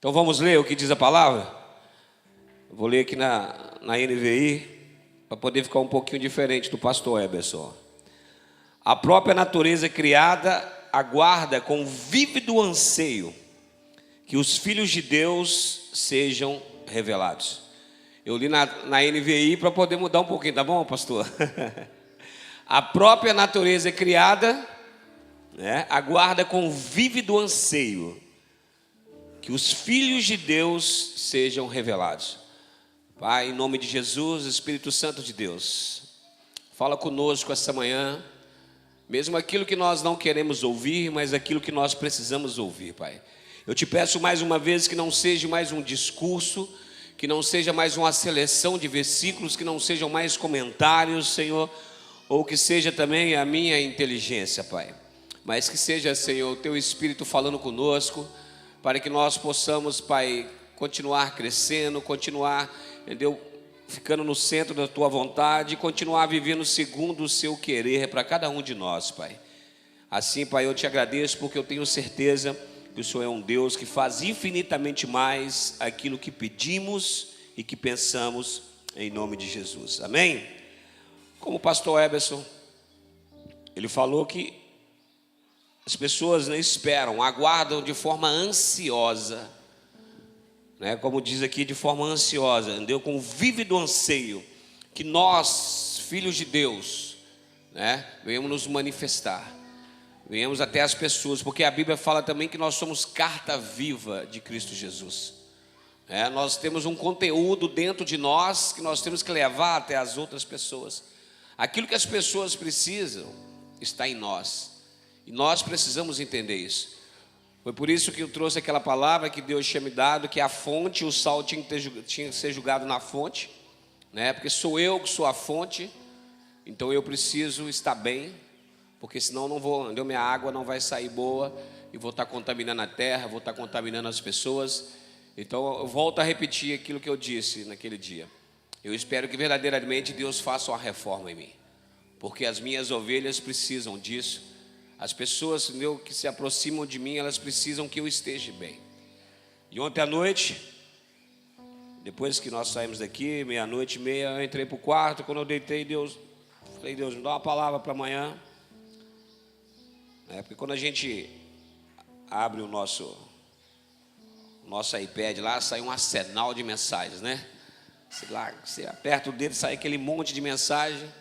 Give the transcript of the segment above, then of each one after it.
Então vamos ler o que diz a palavra? Eu vou ler aqui na NVI, para poder ficar um pouquinho diferente do pastor Eberson. A própria natureza criada aguarda com vívido anseio que os filhos de Deus sejam revelados. Eu li na NVI para poder mudar um pouquinho, tá bom, pastor? A própria natureza criada, aguarda com vívido anseio que os filhos de Deus sejam revelados. Pai, em nome de Jesus, Espírito Santo de Deus, fala conosco essa manhã, mesmo aquilo que nós não queremos ouvir, mas aquilo que nós precisamos ouvir, Pai. Eu te peço mais uma vez que não seja mais um discurso, que não seja mais uma seleção de versículos, que não sejam mais comentários, Senhor, ou que seja também a minha inteligência, Pai. Mas que seja, Senhor, o Teu Espírito falando conosco, para que nós possamos, Pai, continuar crescendo, continuar, entendeu? Ficando no centro da Tua vontade e continuar vivendo segundo o Seu querer para cada um de nós, Pai. Assim, Pai, eu te agradeço porque eu tenho certeza que o Senhor é um Deus que faz infinitamente mais aquilo que pedimos e que pensamos, em nome de Jesus. Amém? Como o pastor Eberson, ele falou que as pessoas esperam, aguardam de forma ansiosa, como diz aqui, de forma ansiosa, entendeu? Com vívido anseio, que nós, filhos de Deus, venhamos nos manifestar, venhamos até as pessoas, porque a Bíblia fala também que nós somos carta viva de Cristo Jesus. Nós temos um conteúdo dentro de nós que nós temos que levar até as outras pessoas. Aquilo que as pessoas precisam está em nós. E nós precisamos entender isso. Foi por isso que eu trouxe aquela palavra que Deus tinha me dado, que a fonte, o sal tinha que ser jogado na fonte, porque sou eu que sou a fonte, então eu preciso estar bem, porque senão não vou, minha água não vai sair boa, e vou estar contaminando a terra, vou estar contaminando as pessoas. Então eu volto a repetir aquilo que eu disse naquele dia. Eu espero que verdadeiramente Deus faça uma reforma em mim, porque as minhas ovelhas precisam disso. As pessoas, que se aproximam de mim, elas precisam que eu esteja bem. E ontem à noite, depois que nós saímos daqui, 00:30, eu entrei para o quarto. Quando eu deitei, falei, Deus, me dá uma palavra para amanhã. Porque quando a gente abre o nosso iPad lá, sai um arsenal de mensagens, Você aperta o dedo, sai aquele monte de mensagem.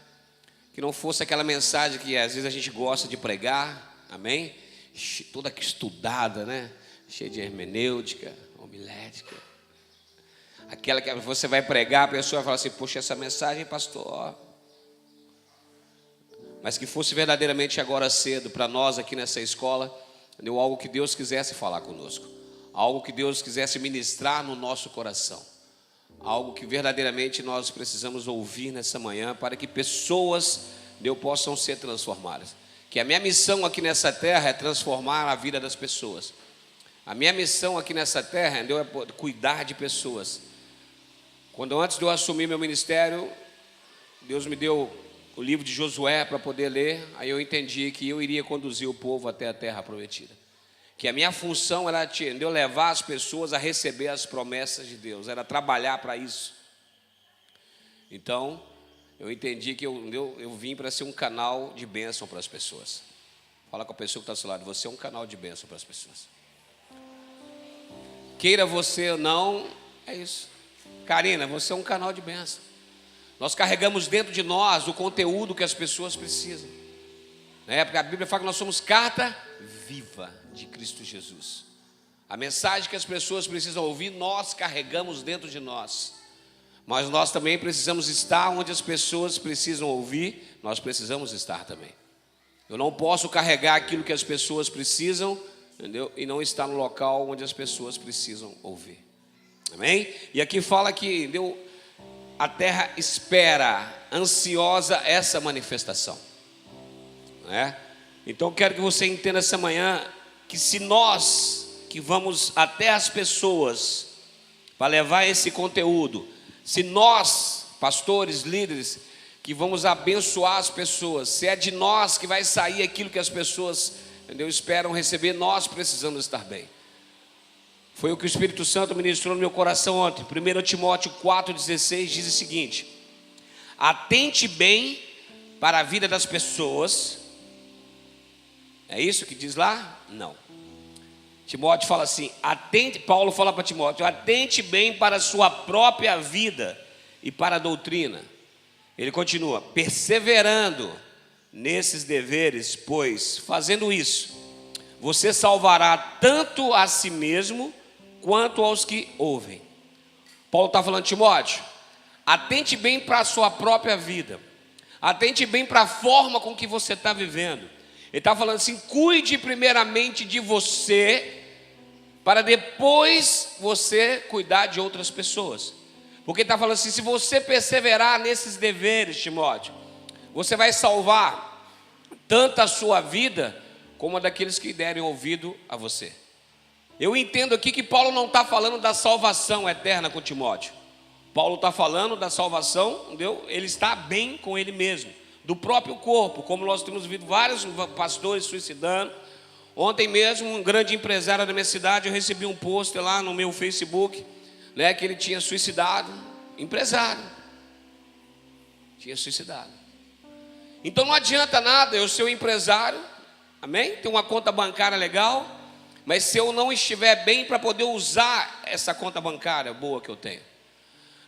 Que não fosse aquela mensagem que às vezes a gente gosta de pregar, amém? Toda aqui estudada, cheia de hermenêutica, homilética. Aquela que você vai pregar, a pessoa vai falar assim, poxa, essa mensagem, pastor. Mas que fosse verdadeiramente agora cedo, para nós aqui nessa escola, algo que Deus quisesse falar conosco. Algo que Deus quisesse ministrar no nosso coração. Algo que verdadeiramente nós precisamos ouvir nessa manhã, para que pessoas, possam ser transformadas. Que a minha missão aqui nessa terra é transformar a vida das pessoas. A minha missão aqui nessa terra é cuidar de pessoas. Quando antes de eu assumir meu ministério, Deus me deu o livro de Josué para poder ler. Aí eu entendi que eu iria conduzir o povo até a terra prometida. Que a minha função era levar as pessoas a receber as promessas de Deus, era trabalhar para isso. Então, eu entendi que eu vim para ser um canal de bênção para as pessoas. Fala com a pessoa que está ao seu lado, você é um canal de bênção para as pessoas. Queira você ou não, é isso. Karina, você é um canal de bênção. Nós carregamos dentro de nós o conteúdo que as pessoas precisam. Porque a Bíblia fala que nós somos carta viva de Cristo Jesus. A mensagem que as pessoas precisam ouvir, nós carregamos dentro de nós. Mas nós também precisamos estar onde as pessoas precisam ouvir, nós precisamos estar também. Eu não posso carregar aquilo que as pessoas precisam, e não estar no local onde as pessoas precisam ouvir. Amém? E aqui fala que a terra espera, ansiosa, essa manifestação. Então eu quero que você entenda essa manhã que se nós que vamos até as pessoas para levar esse conteúdo, se nós, pastores, líderes, que vamos abençoar as pessoas, se é de nós que vai sair aquilo que as pessoas esperam receber, nós precisamos estar bem. Foi o que o Espírito Santo ministrou no meu coração ontem. 1 Timóteo 4,16 diz o seguinte: atente bem para a vida das pessoas. É isso que diz lá? Não. Timóteo fala assim, Paulo fala para Timóteo, atente bem para a sua própria vida e para a doutrina. Ele continua, perseverando nesses deveres, pois, fazendo isso, você salvará tanto a si mesmo, quanto aos que ouvem. Paulo está falando, Timóteo, atente bem para a sua própria vida, atente bem para a forma com que você está vivendo. Ele está falando assim, cuide primeiramente de você, para depois você cuidar de outras pessoas. Porque ele está falando assim, se você perseverar nesses deveres, Timóteo, você vai salvar tanto a sua vida, como a daqueles que derem ouvido a você. Eu entendo aqui que Paulo não está falando da salvação eterna com Timóteo. Paulo está falando da salvação, entendeu? Ele está bem com ele mesmo, do próprio corpo, como nós temos visto vários pastores suicidando. Ontem mesmo, um grande empresário da minha cidade, eu recebi um pôster lá no meu Facebook, né, que ele tinha suicidado, empresário, tinha suicidado. Então não adianta nada eu ser um empresário, amém? Ter uma conta bancária legal, mas se eu não estiver bem para poder usar essa conta bancária boa que eu tenho.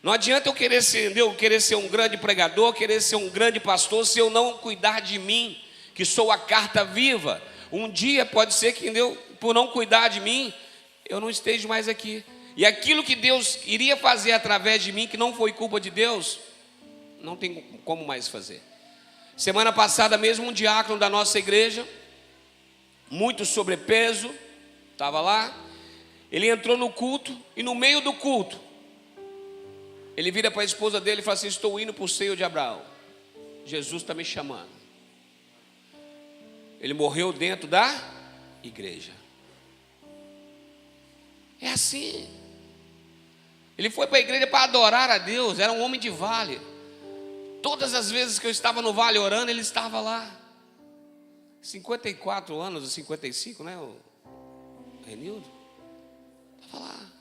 Não adianta eu querer ser um grande pregador, querer ser um grande pastor, se eu não cuidar de mim, que sou a carta viva. Um dia pode ser que, por não cuidar de mim, eu não esteja mais aqui. E aquilo que Deus iria fazer através de mim, que não foi culpa de Deus, não tem como mais fazer. Semana passada mesmo, um diácono da nossa igreja, muito sobrepeso, estava lá. Ele entrou no culto e no meio do culto, ele vira para a esposa dele e fala assim, estou indo para o seio de Abraão. Jesus está me chamando. Ele morreu dentro da igreja. É assim. Ele foi para a igreja para adorar a Deus. Era um homem de vale. Todas as vezes que eu estava no vale orando, ele estava lá. 54 anos, ou 55, né? O Renildo estava lá.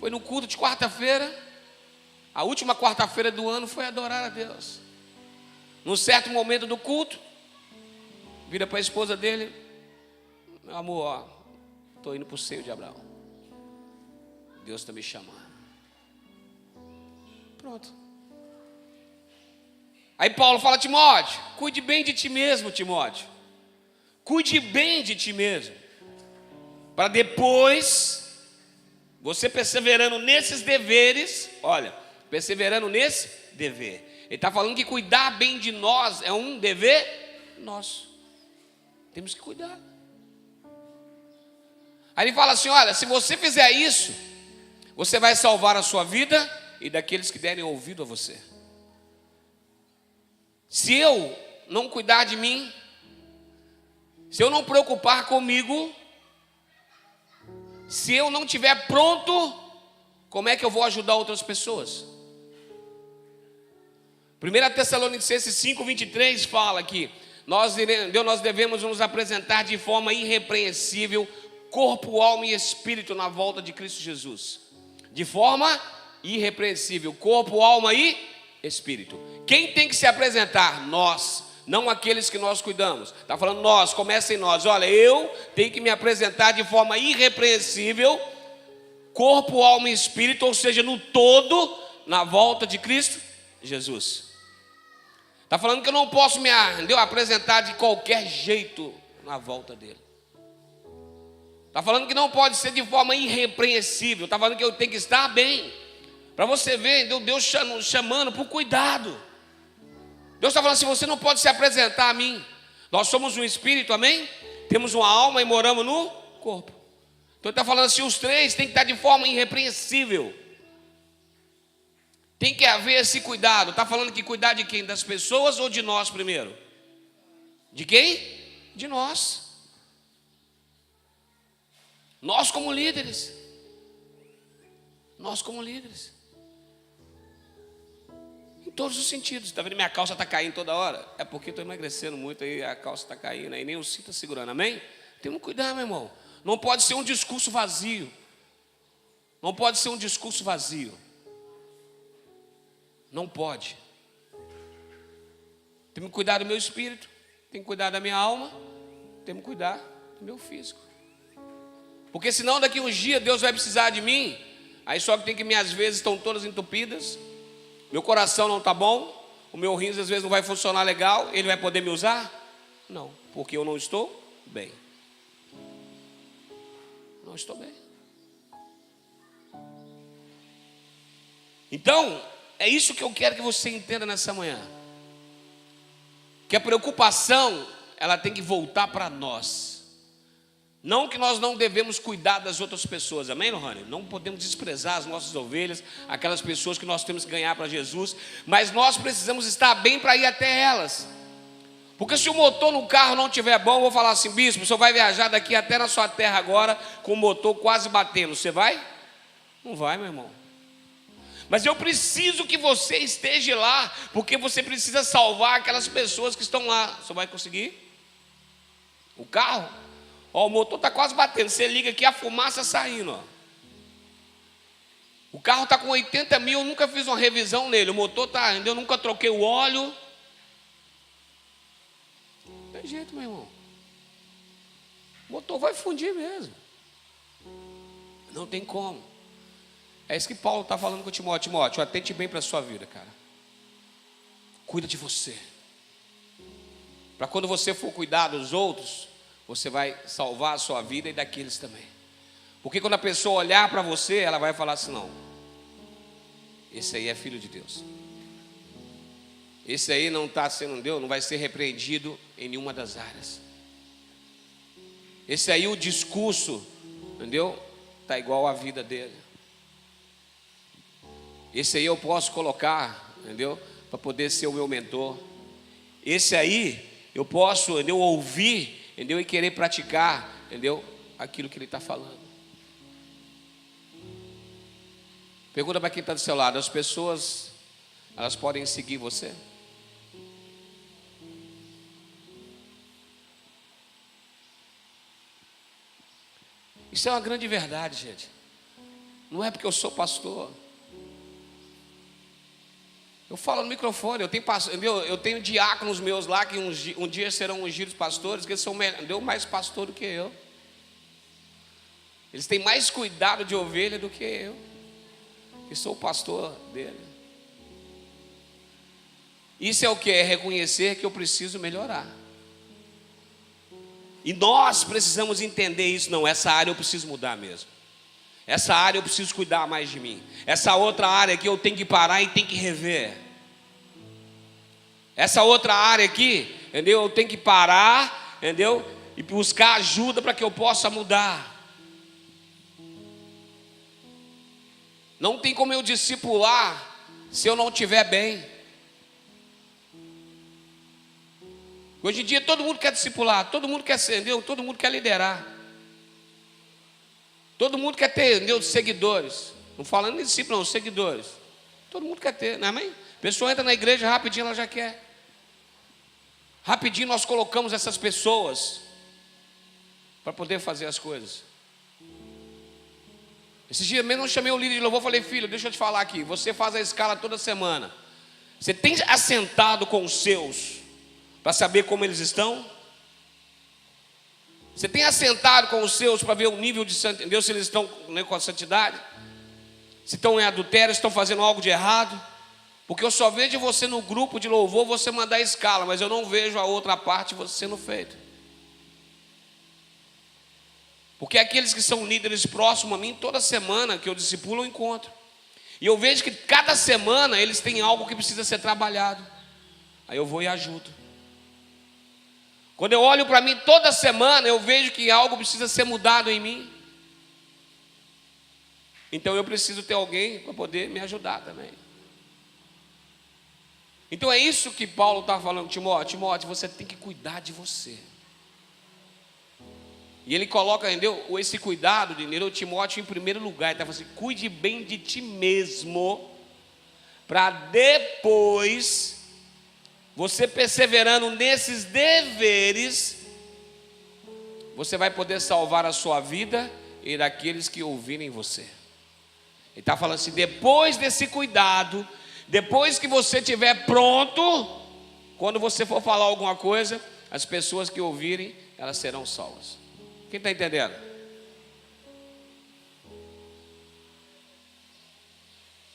Foi no culto de quarta-feira. A última quarta-feira do ano foi adorar a Deus. Num certo momento do culto, vira para a esposa dele, meu amor, estou indo para o seio de Abraão. Deus está me chamando. Pronto. Aí Paulo fala, Timóteo, cuide bem de ti mesmo, Timóteo. Cuide bem de ti mesmo. Para depois, você perseverando nesses deveres, olha, perseverando nesse dever. Ele está falando que cuidar bem de nós é um dever nosso. Temos que cuidar. Aí ele fala assim, olha, se você fizer isso, você vai salvar a sua vida e daqueles que derem ouvido a você. Se eu não cuidar de mim, se eu não preocupar comigo, se eu não estiver pronto, como é que eu vou ajudar outras pessoas? 1 Tessalonicenses 5:23 fala que nós devemos nos apresentar de forma irrepreensível, corpo, alma e espírito na volta de Cristo Jesus. De forma irrepreensível, corpo, alma e espírito. Quem tem que se apresentar? Nós, não aqueles que nós cuidamos. Está falando nós, começa em nós. Olha, eu tenho que me apresentar de forma irrepreensível, corpo, alma e espírito, ou seja, no todo, na volta de Cristo Jesus. Está falando que eu não posso me apresentar de qualquer jeito na volta dele. Está falando que não pode ser de forma irrepreensível. Está falando que eu tenho que estar bem. Para você ver, Deus chamando por cuidado. Deus está falando assim, você não pode se apresentar a mim. Nós somos um espírito, amém? Temos uma alma e moramos no corpo. Então ele está falando assim, os três têm que estar de forma irrepreensível. Tem que haver esse cuidado. Está falando que cuidar de quem? Das pessoas ou de nós primeiro? De quem? De nós. Nós como líderes. Nós como líderes. Em todos os sentidos. Está vendo? Minha calça está caindo toda hora. É porque estou emagrecendo muito aí, a calça está caindo aí, nem o cinto está segurando, amém? Temos que cuidar, meu irmão. Não pode ser um discurso vazio. Não pode ser um discurso vazio. Não pode. Tenho que cuidar do meu espírito, tenho que cuidar da minha alma, tenho que cuidar do meu físico. Porque senão daqui uns dias Deus vai precisar de mim. Aí só que tem que minhas vezes estão todas entupidas. Meu coração não está bom. O meu rins às vezes não vai funcionar legal. Ele vai poder me usar? Não, porque eu não estou bem. Não estou bem. Então, é isso que eu quero que você entenda nessa manhã. Que a preocupação, ela tem que voltar para nós. Não que nós não devemos cuidar das outras pessoas, amém, Lohane? Não podemos desprezar as nossas ovelhas, aquelas pessoas que nós temos que ganhar para Jesus, mas nós precisamos estar bem para ir até elas. Porque se o motor no carro não estiver bom, eu vou falar assim: bispo, o senhor vai viajar daqui até na sua terra agora com o motor quase batendo, você vai? Não vai, meu irmão. Mas eu preciso que você esteja lá, porque você precisa salvar aquelas pessoas que estão lá. Você vai conseguir? O carro? Ó, o motor está quase batendo. Você liga aqui, a fumaça saindo. Ó. O carro está com 80 mil, eu nunca fiz uma revisão nele. O motor está, eu nunca troquei o óleo. Não tem jeito, meu irmão. O motor vai fundir mesmo. Não tem como. É isso que Paulo está falando com Timóteo. Timóteo, atente bem para a sua vida, cara. Cuida de você. Para quando você for cuidar dos outros, você vai salvar a sua vida e daqueles também. Porque quando a pessoa olhar para você, ela vai falar assim: não, esse aí é filho de Deus. Esse aí não está sendo Deus, não vai ser repreendido em nenhuma das áreas. Esse aí, o discurso, entendeu? Está igual à vida dele. Esse aí eu posso colocar, entendeu? Para poder ser o meu mentor. Esse aí eu posso, entendeu? Ouvir, entendeu? E querer praticar, entendeu? Aquilo que ele está falando. Pergunta para quem está do seu lado: as pessoas, elas podem seguir você? Isso é uma grande verdade, gente. Não é porque eu sou pastor. Eu falo no microfone, eu tenho diáconos meus lá que um dia serão ungidos pastores, que eles são mais pastor do que eu. Eles têm mais cuidado de ovelha do que eu, que sou o pastor dele. Isso é o que? É reconhecer que eu preciso melhorar. E nós precisamos entender isso. Não, essa área eu preciso mudar mesmo. Essa área eu preciso cuidar mais de mim. Essa outra área aqui eu tenho que parar e tenho que rever. Essa outra área aqui, entendeu? Eu tenho que parar, entendeu? E buscar ajuda para que eu possa mudar. Não tem como eu discipular se eu não estiver bem. Hoje em dia todo mundo quer discipular, todo mundo quer ser, entendeu? Todo mundo quer liderar. Todo mundo quer ter, entendeu? Seguidores. Não falando de discípulo, não, seguidores. Todo mundo quer ter, não é, mãe? A pessoa entra na igreja, rapidinho ela já quer. Rapidinho nós colocamos essas pessoas para poder fazer as coisas. Esses dias mesmo eu chamei o líder de louvor, falei: filho, deixa eu te falar aqui, você faz a escala toda semana. Você tem assentado com os seus para saber como eles estão? Você tem assentado com os seus para ver o nível de santidade, se eles estão, né, com a santidade? Se estão em adultério, se estão fazendo algo de errado? Porque eu só vejo você no grupo de louvor, você mandar a escala, mas eu não vejo a outra parte você sendo feito. Porque aqueles que são líderes próximos a mim, toda semana que eu discipulo, eu encontro. E eu vejo que cada semana eles têm algo que precisa ser trabalhado. Aí eu vou e ajudo. Quando eu olho para mim toda semana, eu vejo que algo precisa ser mudado em mim. Então eu preciso ter alguém para poder me ajudar também. Então é isso que Paulo está falando: Timóteo, Timóteo, você tem que cuidar de você. E ele coloca, entendeu, esse cuidado de Timóteo em primeiro lugar. Ele está falando assim: cuide bem de ti mesmo, para depois, você perseverando nesses deveres, você vai poder salvar a sua vida e daqueles que ouvirem você. Ele está falando assim: depois desse cuidado, depois que você estiver pronto, quando você for falar alguma coisa, as pessoas que ouvirem, elas serão salvas. Quem está entendendo?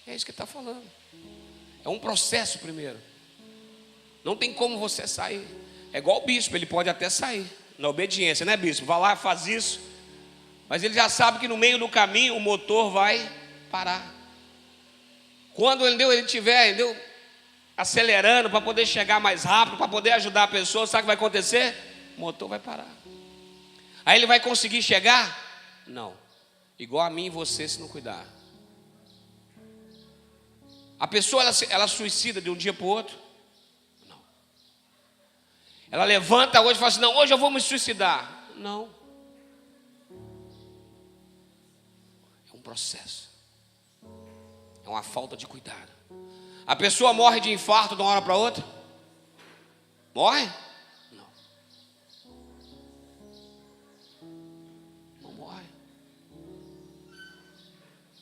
É isso que ele está falando. É um processo primeiro. Não tem como você sair. É igual o bispo, ele pode até sair na obediência, né, bispo? Vai lá, faz isso. Mas ele já sabe que no meio do caminho o motor vai parar. Quando ele estiver acelerando para poder chegar mais rápido, para poder ajudar a pessoa, sabe o que vai acontecer? O motor vai parar. Aí ele vai conseguir chegar? Não. Igual a mim e você, se não cuidar. A pessoa ela suicida de um dia para o outro? Não. Ela levanta hoje e fala assim: não, hoje eu vou me suicidar. Não. É um processo. É uma falta de cuidado. A pessoa morre de infarto de uma hora para outra? Morre? Não. Não morre.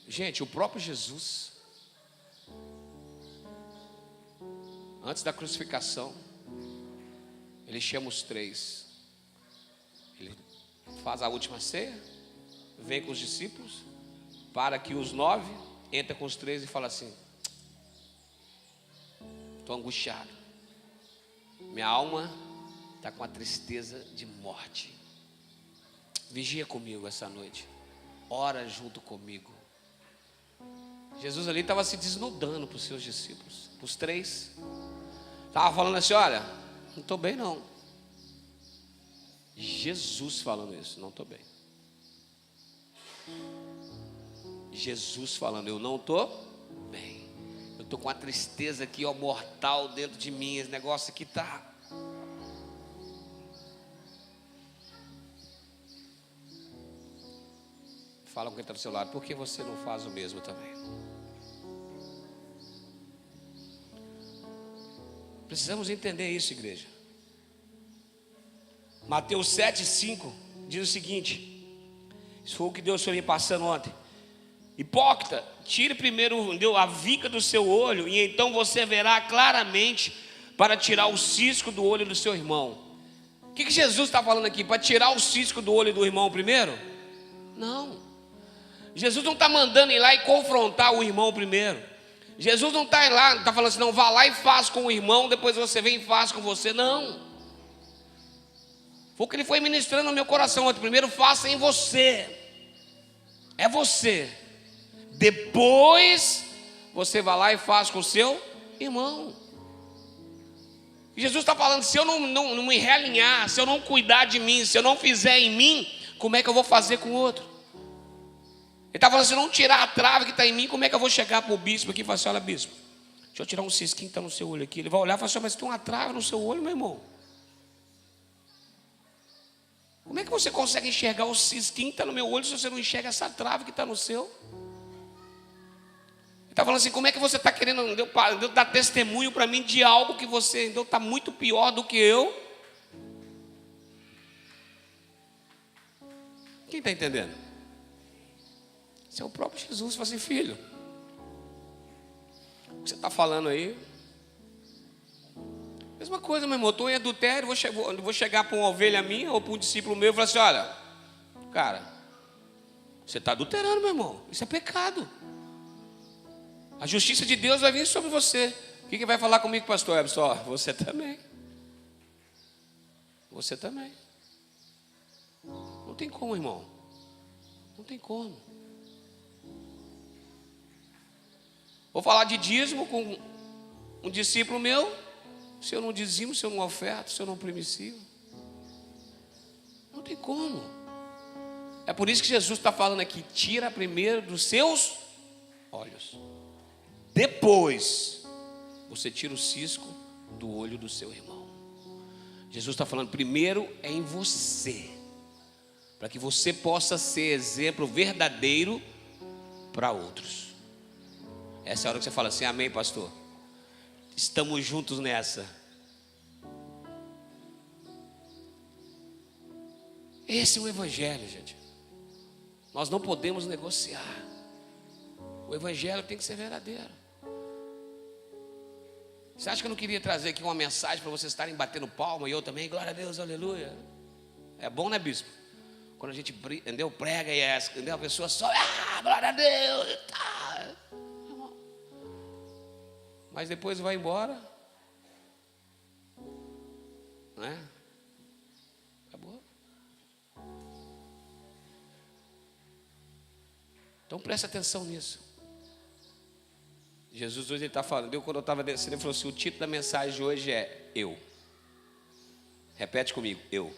Gente, o próprio Jesus, antes da crucificação, ele chama os três. Ele faz a última ceia, vem com os discípulos, para que os 9 entra com os 3 e fala assim: estou angustiado, minha alma está com a tristeza de morte. Vigia comigo essa noite, ora junto comigo. Jesus ali estava se desnudando para os seus discípulos, para os 3. Estava falando assim: olha, não estou bem não. Jesus falando isso: não estou bem. Jesus falando: eu não estou bem. Eu estou com a tristeza aqui, ó, mortal dentro de mim. Esse negócio aqui está. Fala com quem está do seu lado: por que você não faz o mesmo também? Precisamos entender isso, igreja. Mateus 7,5 diz o seguinte: isso foi o que Deus foi me passando ontem. Hipócrita, tire primeiro a viga do seu olho, e então você verá claramente para tirar o cisco do olho do seu irmão. O que Jesus está falando aqui? Para tirar o cisco do olho do irmão primeiro? Não. Jesus não está mandando ir lá e confrontar o irmão primeiro. Jesus não está lá, está falando assim: não, vá lá e faz com o irmão, depois você vem e faz com você. Não. Foi o que ele foi ministrando no meu coração ontem. Primeiro faça em você. É você. Depois você vai lá e faz com o seu irmão. E Jesus está falando: se eu não me realinhar, se eu não cuidar de mim, se eu não fizer em mim, como é que eu vou fazer com o outro? Ele está falando: se eu não tirar a trave que está em mim, como é que eu vou chegar para o bispo aqui e falar assim: olha, bispo, deixa eu tirar um cisquinho que está no seu olho aqui. Ele vai olhar e falar assim: mas tem uma trave no seu olho, meu irmão. Como é que você consegue enxergar o cisquinho que está no meu olho se você não enxerga essa trave que está no seu? Ele está falando assim: como é que você está querendo dar testemunho para mim de algo que você está muito pior do que eu? Quem está entendendo? Esse é o próprio Jesus. Fala assim: filho, o que você está falando aí? Mesma coisa, meu irmão. Estou em adultério, vou chegar para uma ovelha minha ou para um discípulo meu e falar assim: olha, cara, você está adulterando, meu irmão. Isso é pecado. A justiça de Deus vai vir sobre você. O que vai falar comigo, pastor Ebson? Você também. Você também. Não tem como, irmão. Não tem como. Vou falar de dízimo com um discípulo meu. Se eu não dizimo, se eu não oferto, se eu não primicio, não tem como. É por isso que Jesus está falando aqui: tira primeiro dos seus olhos, depois você tira o cisco do olho do seu irmão. Jesus está falando: primeiro é em você, para que você possa ser exemplo verdadeiro para outros. Essa é a hora que você fala assim: amém, pastor? Estamos juntos nessa. Esse é o Evangelho, gente. Nós não podemos negociar. O Evangelho tem que ser verdadeiro. Você acha que eu não queria trazer aqui uma mensagem para vocês estarem batendo palma e eu também? Glória a Deus, aleluia. É bom, né, bispo? Quando a gente, entendeu, prega e entendeu? A pessoa só, glória a Deus e tal. Mas depois vai embora, né? Acabou. Então presta atenção nisso. Jesus hoje ele está falando, quando eu estava descendo, ele falou assim: o título da mensagem de hoje é Eu. Repete comigo, eu.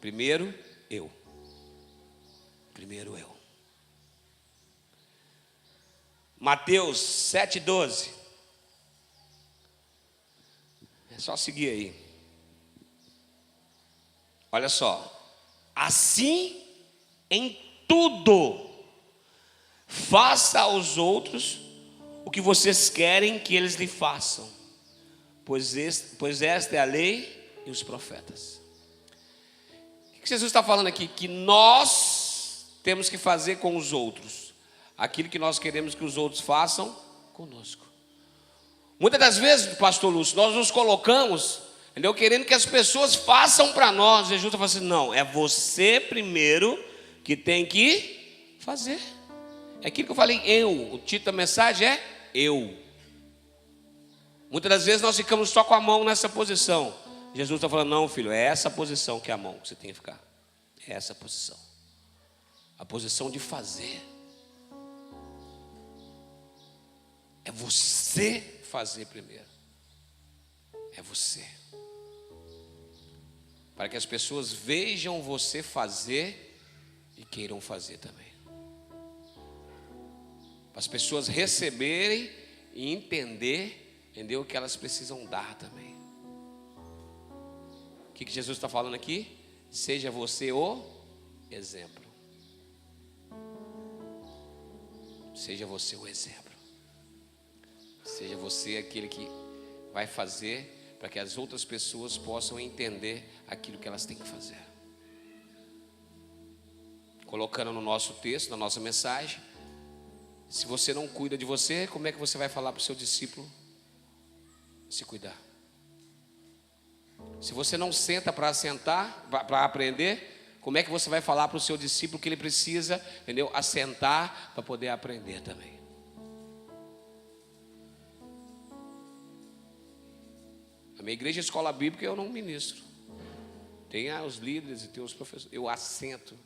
Primeiro eu. Primeiro eu. Mateus 7,12. É só seguir aí. Olha só. Assim em tudo, faça aos outros o que vocês querem que eles lhe façam, pois esta é a lei e os profetas. O que Jesus está falando aqui? Que nós temos que fazer com os outros aquilo que nós queremos que os outros façam conosco. Muitas das vezes, pastor Lúcio, nós nos colocamos, entendeu, querendo que as pessoas façam para nós. Jesus está falando assim: não, é você primeiro que tem que fazer. É aquilo que eu falei, eu. O título da mensagem é eu. Muitas das vezes nós ficamos só com a mão nessa posição. Jesus está falando: não, filho, é essa posição que é a mão que você tem que ficar. É essa posição. A posição de fazer. É você fazer primeiro. É você. Para que as pessoas vejam você fazer e queiram fazer também. Para as pessoas receberem e entender o que elas precisam dar também. O que Jesus está falando aqui? Seja você o exemplo. Seja você o exemplo. Seja você aquele que vai fazer para que as outras pessoas possam entender aquilo que elas têm que fazer. Colocando no nosso texto, na nossa mensagem, se você não cuida de você, como é que você vai falar para o seu discípulo se cuidar? Se você não senta para sentar, para aprender, como é que você vai falar para o seu discípulo que ele precisa, entendeu, assentar para poder aprender também? A minha igreja escola bíblica eu não ministro. Tem os líderes e tem os professores. Eu assento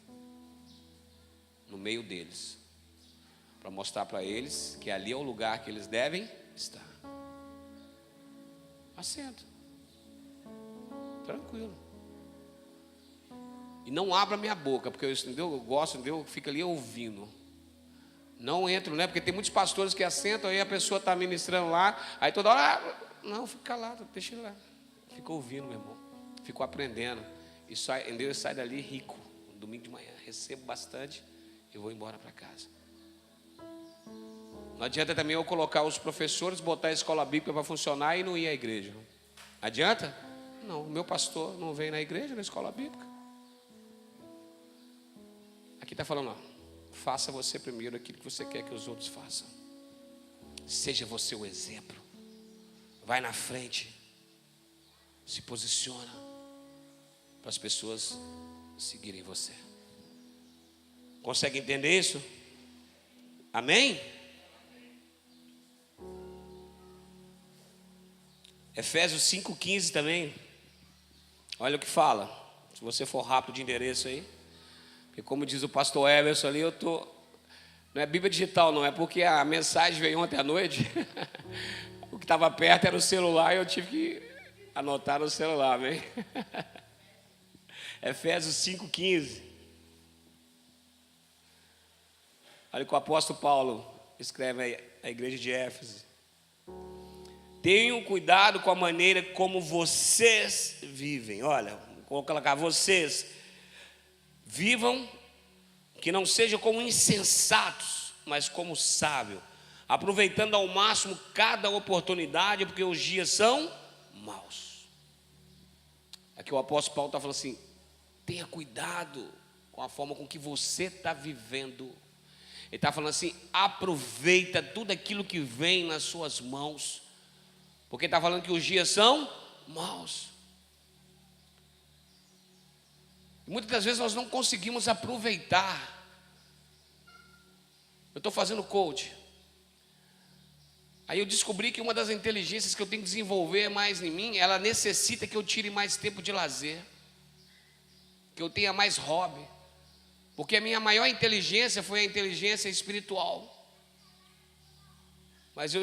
no meio deles, para mostrar para eles que ali é o lugar que eles devem estar. Assento. Tranquilo. E não abra minha boca, porque eu gosto, eu fico ali ouvindo. Não entro, né? Porque tem muitos pastores que assentam, aí a pessoa está ministrando lá, aí toda hora, não, fica calado, deixa ele lá. Fico ouvindo, meu irmão. Fico aprendendo. E sai, sai dali rico. Domingo de manhã, recebo bastante e vou embora para casa. Não adianta também eu colocar os professores, botar a escola bíblica para funcionar e não ir à igreja. Adianta? Não, o meu pastor não vem na igreja, na escola bíblica. Aqui está falando, ó, faça você primeiro aquilo que você quer que os outros façam. Seja você o exemplo. Vai na frente. Se posiciona para as pessoas seguirem você. Consegue entender isso? Amém? Efésios 5,15 também. Olha o que fala. Se você for rápido de endereço aí. Porque como diz o pastor Emerson ali, eu tô. Não é Bíblia digital, não. É porque a mensagem veio ontem à noite. O que estava perto era o celular e eu tive que anotar no celular, amém? Efésios 5,15. Olha o que o apóstolo Paulo escreve à igreja de Éfeso. Tenham cuidado com a maneira como vocês vivem. Olha, vou colocar vocês. Vivam que não sejam como insensatos, mas como sábios, aproveitando ao máximo cada oportunidade, porque os dias são maus. Aqui o apóstolo Paulo está falando assim: Tenha cuidado com a forma com que você está vivendo. Ele está falando assim, aproveita tudo aquilo que vem nas suas mãos, porque ele está falando que os dias são maus. E muitas das vezes nós não conseguimos aproveitar. Eu estou fazendo coach. Aí eu descobri que uma das inteligências que eu tenho que desenvolver mais em mim, ela necessita que eu tire mais tempo de lazer, que eu tenha mais hobby, porque a minha maior inteligência foi a inteligência espiritual. Mas eu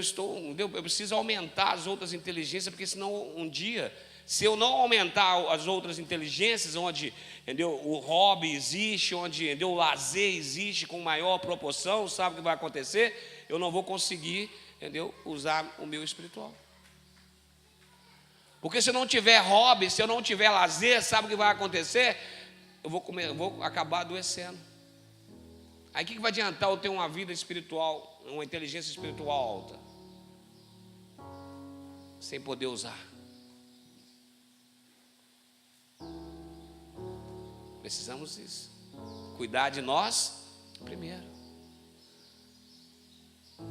preciso aumentar as outras inteligências, porque senão um dia, se eu não aumentar as outras inteligências, onde, entendeu, o hobby existe, onde, entendeu, o lazer existe com maior proporção, sabe o que vai acontecer? Eu não vou conseguir, entendeu, usar o meu espiritual. Porque se eu não tiver hobby, se eu não tiver lazer, sabe o que vai acontecer? Eu vou acabar adoecendo. Aí o que vai adiantar eu ter uma vida espiritual, uma inteligência espiritual alta, sem poder usar? Precisamos disso. Cuidar de nós primeiro.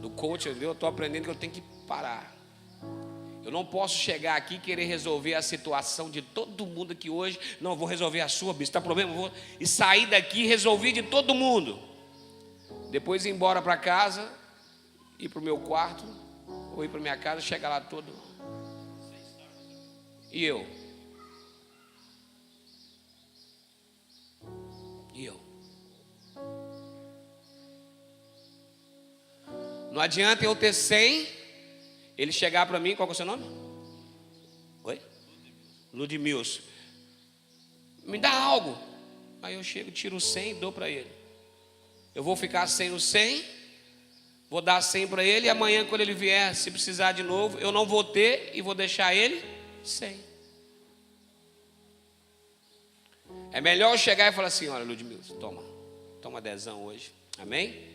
No coach, eu estou aprendendo que eu tenho que parar. Eu não posso chegar aqui e querer resolver a situação de todo mundo aqui hoje. Não, vou resolver a sua, bicho, está problema? E sair daqui e resolver de todo mundo. Depois ir embora para casa, ir para o meu quarto, ou ir para minha casa, chegar lá todo. E eu? Não adianta eu ter 100, ele chegar para mim, qual é o seu nome? Oi? Ludmilson. Me dá algo. Aí eu chego, tiro 100 e dou para ele. Eu vou ficar sem o 100, vou dar 100 para ele, e amanhã quando ele vier, se precisar de novo, eu não vou ter e vou deixar ele 100. É melhor eu chegar e falar assim, olha, Ludmilson, toma 10 hoje, amém?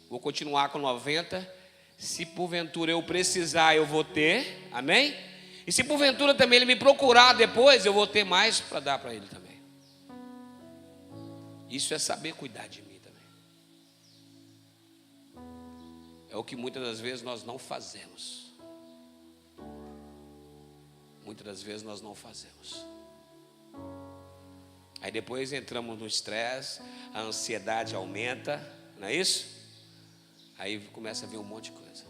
Vou continuar com 90. Se porventura eu precisar, eu vou ter. Amém? E se porventura também ele me procurar depois, eu vou ter mais para dar para ele também. Isso é saber cuidar de mim também. É o que muitas das vezes nós não fazemos. Muitas das vezes nós não fazemos. Aí depois entramos no estresse, a ansiedade aumenta, não é isso? Aí começa a vir um monte de coisa.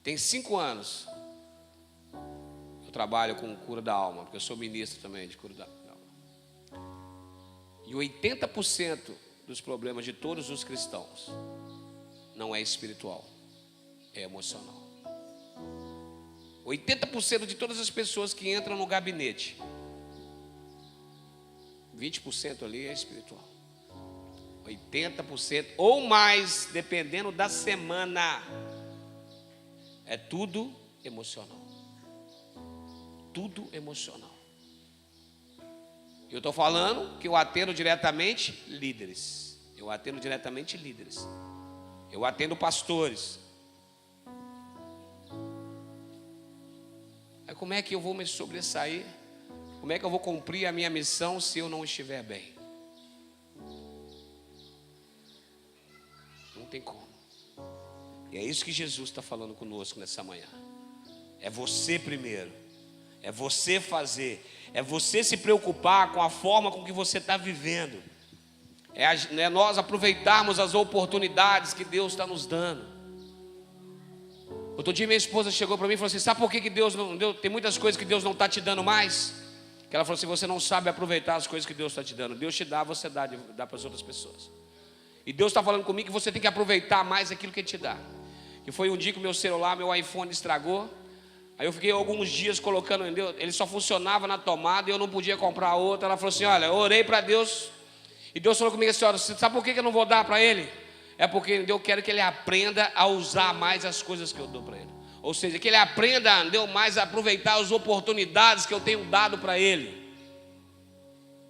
Tem 5 anos eu trabalho com cura da alma, porque eu sou ministro também de cura da alma. E 80% dos problemas de todos os cristãos não é espiritual, é emocional. 80% de todas as pessoas que entram no gabinete, 20% ali é espiritual. 80% ou mais, dependendo da semana, é tudo emocional. Tudo emocional. Eu estou falando que eu atendo diretamente líderes. Eu atendo pastores. Aí como é que eu vou me sobressair? Como é que eu vou cumprir a minha missão se eu não estiver bem? Não tem como. E é isso que Jesus está falando conosco nessa manhã. É você primeiro. É você fazer. É você se preocupar com a forma com que você está vivendo. É nós aproveitarmos as oportunidades que Deus está nos dando. Outro dia minha esposa chegou para mim e falou assim, sabe por que Deus não deu? Tem muitas coisas que Deus não está te dando mais. Que ela falou assim, você não sabe aproveitar as coisas que Deus está te dando. Deus te dá, você dá para as outras pessoas. E Deus está falando comigo que você tem que aproveitar mais aquilo que Ele te dá. Que foi um dia que o meu celular, meu iPhone estragou. Aí eu fiquei alguns dias colocando, ele só funcionava na tomada e eu não podia comprar outra. Ela falou assim, olha, eu orei para Deus. E Deus falou comigo assim, olha, você sabe por que eu não vou dar para ele? É porque eu quero que ele aprenda a usar mais as coisas que eu dou para ele. Ou seja, que ele aprenda mais a aproveitar as oportunidades que eu tenho dado para ele.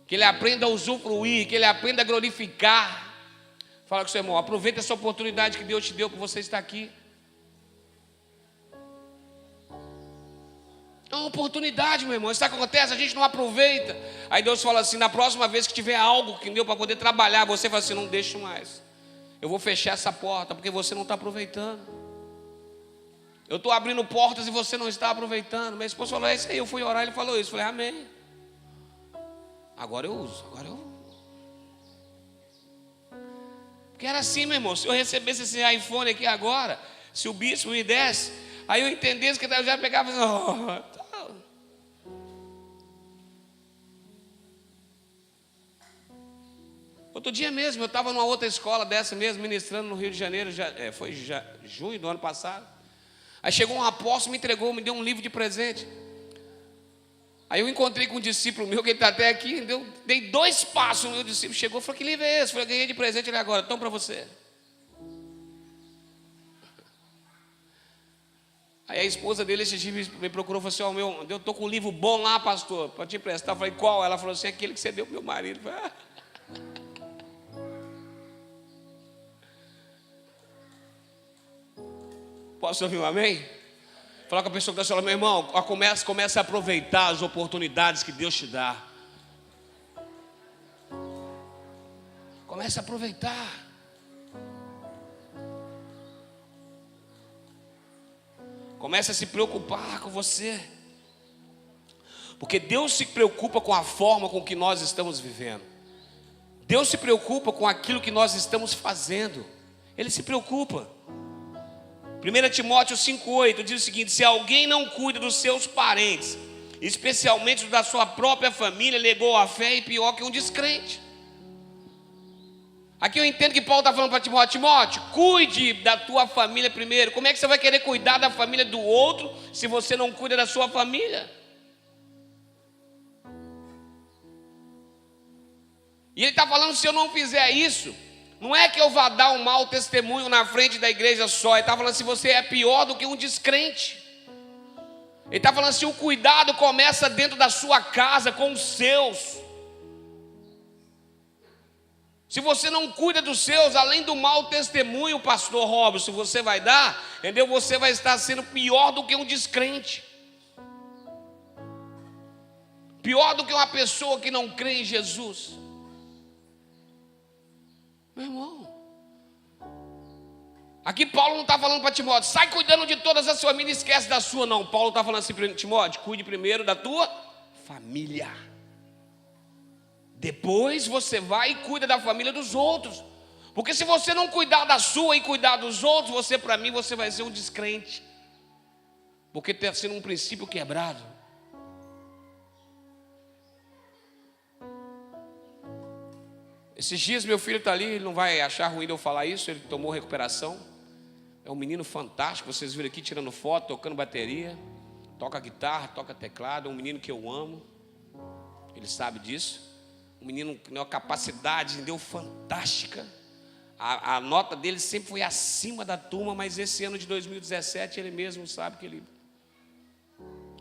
Que ele aprenda a usufruir, que ele aprenda a glorificar. Fala com o seu irmão, aproveita essa oportunidade que Deus te deu para você estar aqui. É uma oportunidade, meu irmão. Isso que acontece, a gente não aproveita. Aí Deus fala assim: na próxima vez que tiver algo que deu para poder trabalhar, você fala assim: não deixo mais. Eu vou fechar essa porta, porque você não está aproveitando. Eu estou abrindo portas e você não está aproveitando. Minha esposa falou: é isso aí. Eu fui orar, ele falou isso. Eu falei: amém. Agora eu uso, Porque era assim, meu irmão. Se eu recebesse esse iPhone aqui agora, se o bispo me desse, aí eu entendesse que eu já pegava e falava: tá. Outro dia mesmo, eu estava numa outra escola dessa mesmo, ministrando no Rio de Janeiro, foi junho do ano passado. Aí chegou um apóstolo, me entregou, me deu um livro de presente. Aí eu encontrei com um discípulo meu, que ele está até aqui, dei 2 passos, o meu discípulo chegou e falou: que livro é esse? Eu falei: ganhei de presente ele agora, toma para você. Aí a esposa dele esse dia me procurou e falou assim: eu estou com um livro bom lá, pastor, para te emprestar. Eu falei: qual? Ela falou assim: aquele que você deu para o meu marido. Eu falei: posso ouvir um amém? Falar com a pessoa que está falando: meu irmão, comece a aproveitar as oportunidades que Deus te dá. Comece a aproveitar. Comece a se preocupar com você. Porque Deus se preocupa com a forma com que nós estamos vivendo. Deus se preocupa com aquilo que nós estamos fazendo. Ele se preocupa. 1 Timóteo 5,8 diz o seguinte: se alguém não cuida dos seus parentes, especialmente da sua própria família, negou a fé e pior que um descrente. Aqui eu entendo que Paulo está falando para Timóteo: Timóteo, cuide da tua família primeiro. Como é que você vai querer cuidar da família do outro se você não cuida da sua família? E ele está falando: se eu não fizer isso, não é que eu vá dar um mau testemunho na frente da igreja só. Ele está falando: se você é pior do que um descrente. Ele está falando assim: o cuidado começa dentro da sua casa, com os seus. Se você não cuida dos seus, além do mau testemunho, pastor Robson, você vai dar, entendeu? Você vai estar sendo pior do que um descrente. Pior do que uma pessoa que não crê em Jesus. Meu irmão, aqui Paulo não está falando para Timóteo: sai cuidando de todas as famílias, esquece da sua. Não, Paulo está falando assim para Timóteo: cuide primeiro da tua família. Depois você vai e cuida da família dos outros. Porque se você não cuidar da sua e cuidar dos outros, para mim, você vai ser um descrente. Porque está sendo um princípio quebrado. Esses dias meu filho está ali, ele não vai achar ruim de eu falar isso, ele tomou recuperação. É um menino fantástico, vocês viram aqui tirando foto, tocando bateria, toca guitarra, toca teclado, é um menino que eu amo. Ele sabe disso. Um menino que tem uma capacidade, entendeu, fantástica. A nota dele sempre foi acima da turma, mas esse ano de 2017 ele mesmo sabe que ele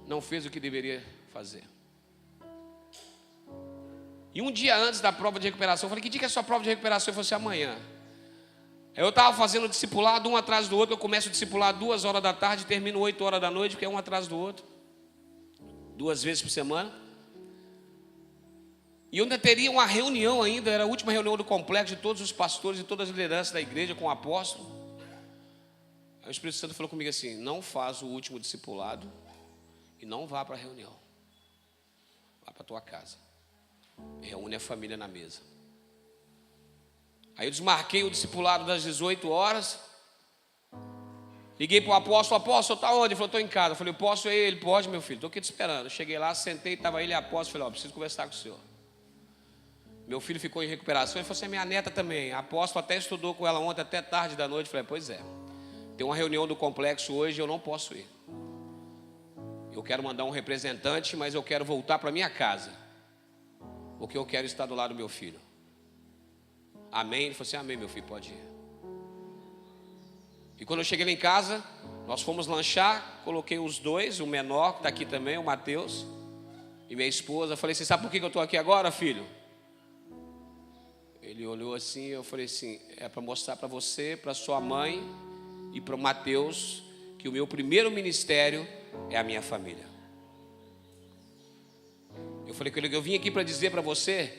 não fez o que deveria fazer. E um dia antes da prova de recuperação, eu falei: que dia que é a sua prova de recuperação? Ele falou assim: amanhã. Eu estava fazendo discipulado um atrás do outro. Eu começo o discipulado 2 horas da tarde, termino 8 horas da noite, porque é um atrás do outro, 2 vezes por semana. E eu ainda teria uma reunião ainda, era a última reunião do complexo de todos os pastores e todas as lideranças da igreja com o apóstolo. Aí o Espírito Santo falou comigo assim: não faz o último discipulado e não vá para a reunião. Vá para a tua casa. Reúne a família na mesa. Aí eu desmarquei o discipulado das 18 horas. Liguei para o apóstolo: apóstolo, está onde? Ele falou: estou em casa. Eu falei: posso ir? Ele: pode, meu filho, estou aqui te esperando. Eu cheguei lá, sentei, estava ele e o apóstolo. Falei: preciso conversar com o senhor. Meu filho ficou em recuperação. Ele falou assim: minha neta também. A apóstolo até estudou com ela ontem até tarde da noite. Eu falei: pois é, tem uma reunião do complexo hoje e eu não posso ir. Eu quero mandar um representante, mas eu quero voltar para minha casa, porque eu quero estar do lado do meu filho. Amém? Ele falou assim: amém, meu filho, pode ir. E quando eu cheguei lá em casa, nós fomos lanchar. Coloquei os dois, o menor que está aqui também, o Mateus, e minha esposa. Eu falei assim: sabe por que eu estou aqui agora, filho? Ele olhou assim, eu falei assim: é para mostrar para você, para sua mãe e para o Mateus, que o meu primeiro ministério é a minha família. Eu falei que eu vim aqui para dizer para você,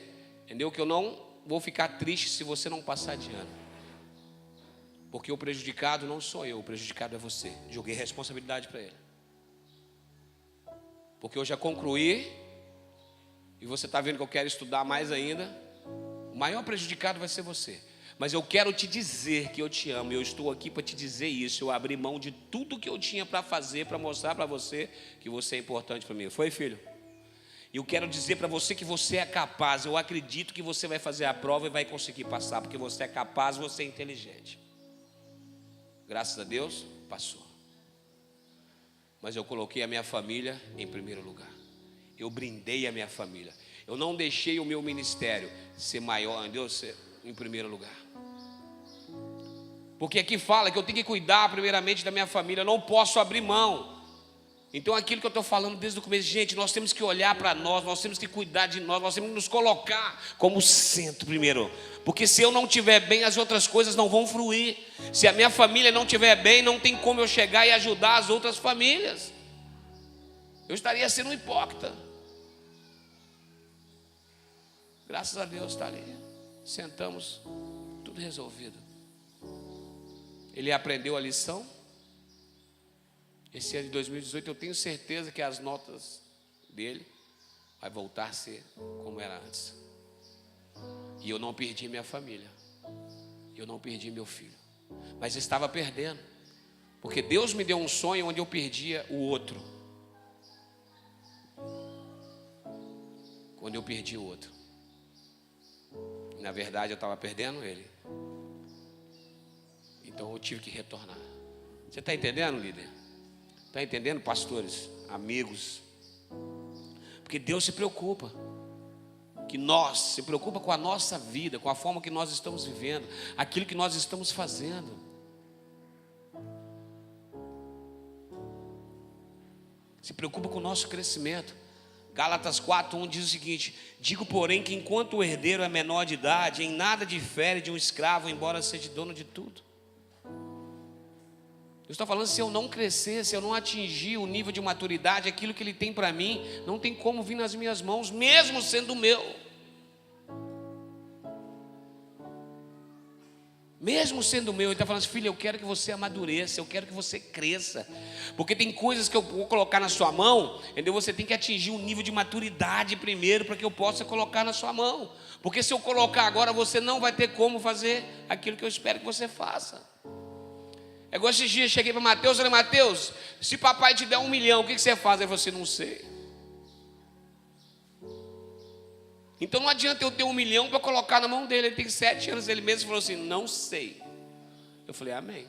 entendeu? Que eu não vou ficar triste se você não passar de ano. Porque o prejudicado não sou eu, o prejudicado é você. Joguei responsabilidade para ele. Porque eu já concluí, e você está vendo que eu quero estudar mais ainda. O maior prejudicado vai ser você. Mas eu quero te dizer que eu te amo. Eu estou aqui para te dizer isso. Eu abri mão de tudo que eu tinha para fazer, para mostrar para você que você é importante para mim. Foi, filho? E eu quero dizer para você que você é capaz. Eu acredito que você vai fazer a prova e vai conseguir passar, porque você é capaz, você é inteligente. Graças a Deus, passou. Mas eu coloquei a minha família em primeiro lugar. Eu brindei a minha família. Eu não deixei o meu ministério ser maior, entendeu? Ser em primeiro lugar. Porque aqui fala que eu tenho que cuidar primeiramente da minha família. Eu não posso abrir mão. Então aquilo que eu estou falando desde o começo, gente, nós temos que olhar para nós temos que cuidar de nós temos que nos colocar como centro primeiro. Porque se eu não estiver bem, as outras coisas não vão fluir. Se a minha família não estiver bem, não tem como eu chegar e ajudar as outras famílias. Eu estaria sendo um hipócrita. Graças a Deus está ali. Sentamos, tudo resolvido. Ele aprendeu a lição. Esse ano de 2018 eu tenho certeza que as notas dele vai voltar a ser como era antes. E eu não perdi minha família. Eu não perdi meu filho. Mas estava perdendo. Porque Deus me deu um sonho onde eu perdia o outro. Quando eu perdi o outro. Na verdade eu estava perdendo ele. Então eu tive que retornar. Você está entendendo, líder? Está entendendo, pastores, amigos? Porque Deus se preocupa. Se preocupa com a nossa vida, com a forma que nós estamos vivendo, aquilo que nós estamos fazendo. Se preocupa com o nosso crescimento. Gálatas 4:1 diz o seguinte: digo, porém, que enquanto o herdeiro é menor de idade, em nada difere de um escravo, embora seja dono de tudo. Eu estou falando, se eu não crescer, se eu não atingir o nível de maturidade, aquilo que Ele tem para mim, não tem como vir nas minhas mãos, mesmo sendo meu. Mesmo sendo meu, Ele está falando assim, filho, eu quero que você amadureça, eu quero que você cresça. Porque tem coisas que eu vou colocar na sua mão, entendeu? Você tem que atingir um nível de maturidade primeiro, para que eu possa colocar na sua mão. Porque se eu colocar agora, você não vai ter como fazer aquilo que eu espero que você faça. É igual esses dias, cheguei para Mateus, falei, Mateus, se papai te der 1 milhão, o que você faz? Aí você, não sei. Então não adianta eu ter 1 milhão para colocar na mão dele. Ele tem 7 anos, ele mesmo falou assim, não sei. Eu falei, amém.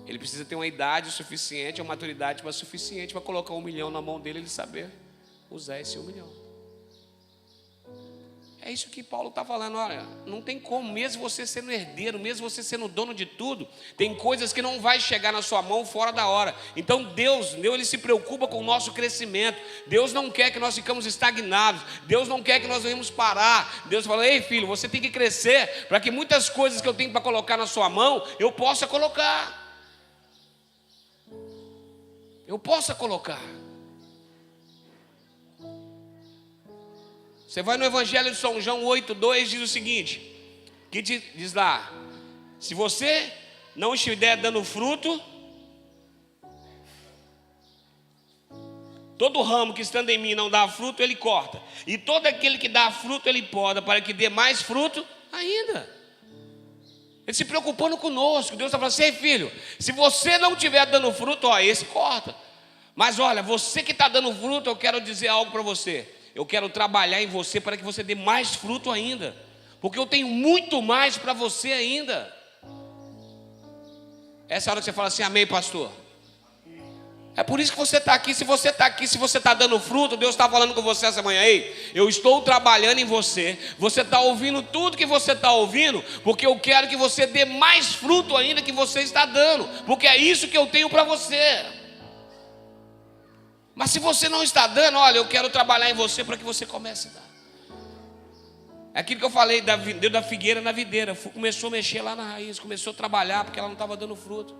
Ele precisa ter uma idade suficiente, uma maturidade suficiente para colocar 1 milhão na mão dele, ele saber usar esse 1 milhão. É isso que Paulo está falando, olha, não tem como, mesmo você sendo herdeiro, mesmo você sendo dono de tudo, tem coisas que não vai chegar na sua mão fora da hora. Então Deus, Ele se preocupa com o nosso crescimento. Deus não quer que nós ficamos estagnados. Deus não quer que nós venhamos parar. Deus fala, ei filho, você tem que crescer, para que muitas coisas que eu tenho para colocar na sua mão, eu possa colocar. Eu possa colocar. Você vai no Evangelho de São João 8:2, diz o seguinte, que diz lá, se você não estiver dando fruto, todo ramo que estando em mim não dá fruto, ele corta, e todo aquele que dá fruto, ele poda, para que dê mais fruto ainda. Ele se preocupando conosco. Deus está falando assim, ei filho, se você não estiver dando fruto, esse corta. Mas olha, você que está dando fruto, eu quero dizer algo para você. Eu quero trabalhar em você para que você dê mais fruto ainda. Porque eu tenho muito mais para você ainda. Essa hora que você fala assim, amém, pastor. É por isso que você está aqui. Se você está aqui, se você está dando fruto, Deus está falando com você essa manhã. Ei, eu estou trabalhando em você. Você está ouvindo tudo que você está ouvindo, porque eu quero que você dê mais fruto ainda que você está dando. Porque é isso que eu tenho para você. Mas se você não está dando, olha, eu quero trabalhar em você para que você comece a dar. É aquilo que eu falei da figueira na videira. Começou a mexer lá na raiz, começou a trabalhar porque ela não estava dando fruto.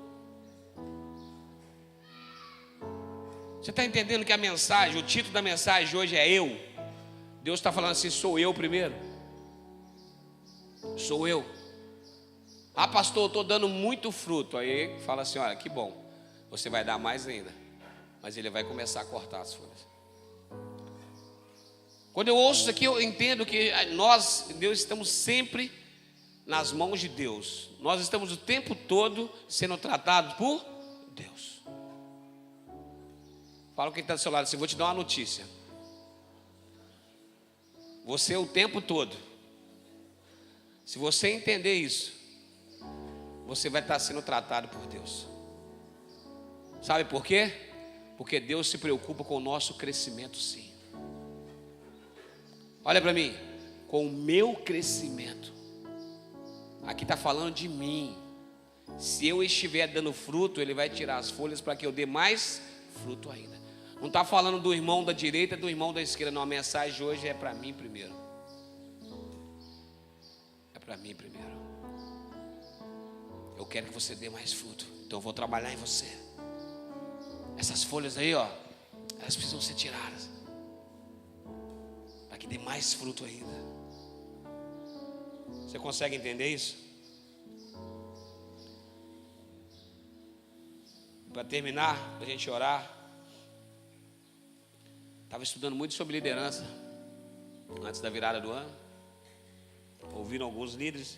Você está entendendo que a mensagem, o título da mensagem hoje é eu? Deus está falando assim, sou eu primeiro. Sou eu. Ah, pastor, eu estou dando muito fruto. Aí fala assim, olha, que bom. Você vai dar mais ainda. Mas ele vai começar a cortar as folhas. Quando eu ouço isso aqui, eu entendo que nós, Deus, estamos sempre nas mãos de Deus. Nós estamos o tempo todo sendo tratados por Deus. Fala quem está do seu lado assim, vou te dar uma notícia. Você o tempo todo, se você entender isso, você vai estar sendo tratado por Deus. Sabe por quê? Porque Deus se preocupa com o nosso crescimento, sim. Olha para mim, com o meu crescimento. Aqui está falando de mim. Se eu estiver dando fruto, Ele vai tirar as folhas para que eu dê mais fruto ainda. Não está falando do irmão da direita, do irmão da esquerda. Não, a mensagem de hoje é para mim primeiro. É para mim primeiro. Eu quero que você dê mais fruto. Então eu vou trabalhar em você. Essas folhas aí, ó, elas precisam ser tiradas. Para que dê mais fruto ainda. Você consegue entender isso? Para terminar, para a gente orar. Estava estudando muito sobre liderança antes da virada do ano. Ouvindo alguns líderes.